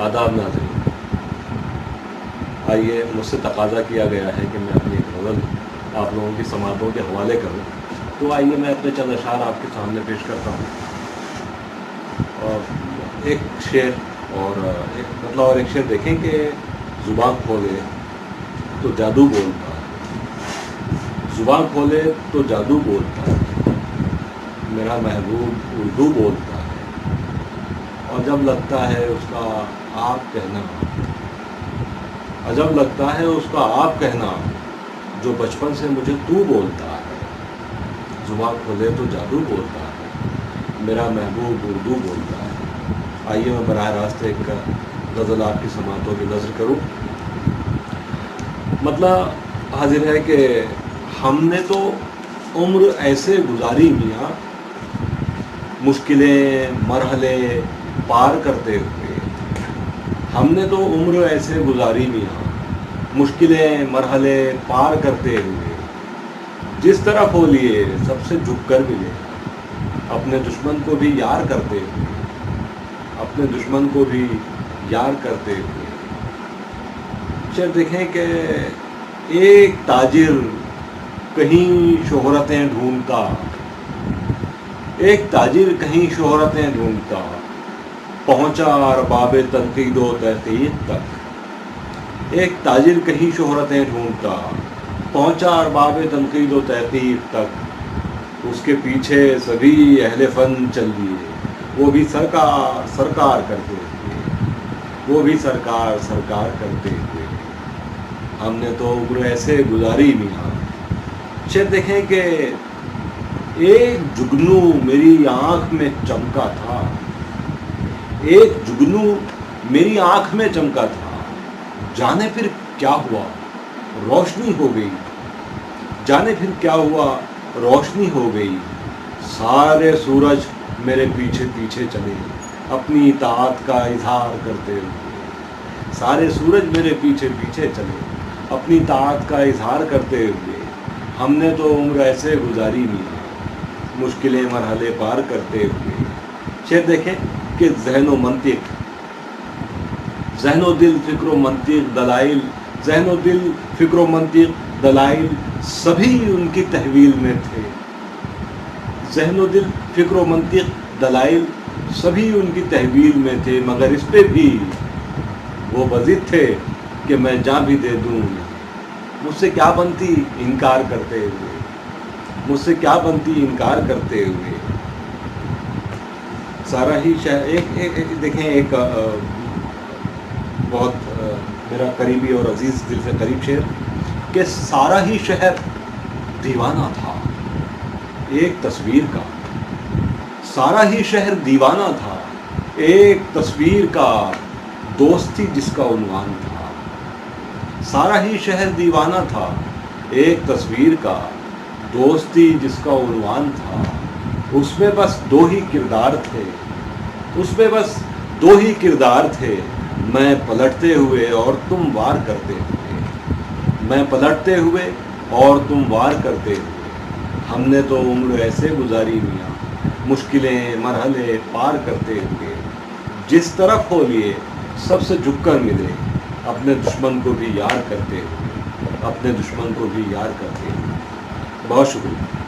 آداب ناظرین، آئیے مجھ سے تقاضا کیا گیا ہے کہ میں اپنی ایک غزل آپ لوگوں کی سماعتوں کے حوالے کروں، تو آئیے میں اپنے چند اشعار آپ کے سامنے پیش کرتا ہوں۔ اور ایک شعر اور ایک شعر دیکھیں کہ زبان کھولے تو جادو بولتا ہے، زبان کھولے تو جادو بولتا ہے، میرا محبوب اردو بولتا ہے، اور جب لگتا ہے اس کا آپ کہنا، عجب لگتا ہے اس کا آپ کہنا، جو بچپن سے مجھے تو بولتا ہے، زبان کھولے تو جادو بولتا ہے، میرا محبوب اردو بولتا ہے۔ آئیے میں براہ راست ایک غزل آپ کی سماعتوں کی نظر کروں۔ مطلب حاضر ہے کہ ہم نے تو عمر ایسے گزاری میاں، مشکلیں مرحلے پار کرتے ہوئے، ہم نے تو عمر ایسے گزاری میاں، مشکلیں مرحلے پار کرتے ہوئے، جس طرف ہو لیے سب سے جھک کر ملے، اپنے دشمن کو بھی یار کرتے ہوئے، اپنے دشمن کو بھی یار کرتے ہوئے۔ شعر دیکھیں کہ ایک تاجر کہیں شہرتیں ڈھونڈتا، ایک تاجر کہیں شہرتیں ڈھونڈتا، پہنچا ارباب تنقید و تحقیق تک، ایک تاجر کہیں شہرتیں ڈھونڈتا، پہنچا ارباب تنقید و تحقیق تک، اس کے پیچھے سبھی اہل فن چل دیے، وہ بھی سرکار سرکار کرتے ہوئے، وہ بھی سرکار سرکار کرتے ہوئے، ہم نے تو عمر ایسے گزاری میاں۔ شعر دیکھیں کہ ایک جگنو میری آنکھ میں چمکا تھا، ایک جگنو میری آنکھ میں چمکا تھا، جانے پھر کیا ہوا روشنی ہو گئی، جانے پھر کیا ہوا روشنی ہو گئی، سارے سورج میرے پیچھے پیچھے چلے، اپنی اطاعت کا اظہار کرتے ہوئے، سارے سورج میرے پیچھے پیچھے چلے، اپنی اطاعت کا اظہار کرتے ہوئے، ہم نے تو عمر ایسے گزاری میاں، مشکلیں مرحلے پار کرتے ہوئے۔ شعر دیکھیں کہ ذہن و منطق، ذہن و دل فکر و منطق دلائل، ذہن و دل فکر و منطق دلائل سبھی ان کی تحویل میں تھے، ذہن و دل فکر و منطق دلائل سبھی ان کی تحویل میں تھے، مگر اس پہ بھی وہ بضد تھے کہ میں جاں بھی دے دوں، مجھ سے کیا بنتی انکار کرتے ہوئے، مجھ سے کیا بنتی انکار کرتے ہوئے۔ سارا ہی شہر ایک دیکھیں، ایک بہت میرا قریبی اور عزیز دل سے قریب شعر کہ سارا ہی شہر دیوانہ تھا ایک تصویر کا، سارا ہی شہر دیوانہ تھا ایک تصویر کا، دوست تھی جس کا عنوان تھا، سارا ہی شہر دیوانہ تھا ایک تصویر کا، دوست تھی جس کا عنوان تھا، اس میں بس دو ہی کردار تھے، اس میں بس دو ہی کردار تھے، میں پلٹتے ہوئے اور تم وار کرتے ہوئے، میں پلٹتے ہوئے اور تم وار کرتے ہوئے، ہم نے تو عمر ایسے گزاری میاں، مشکلیں مرحلے پار کرتے ہوئے، جس طرف ہو لیے سب سے جھک کر ملے، اپنے دشمن کو بھی یار کرتے ہوئے، اپنے دشمن کو بھی یار کرتے ہوئے۔ بہت شکریہ۔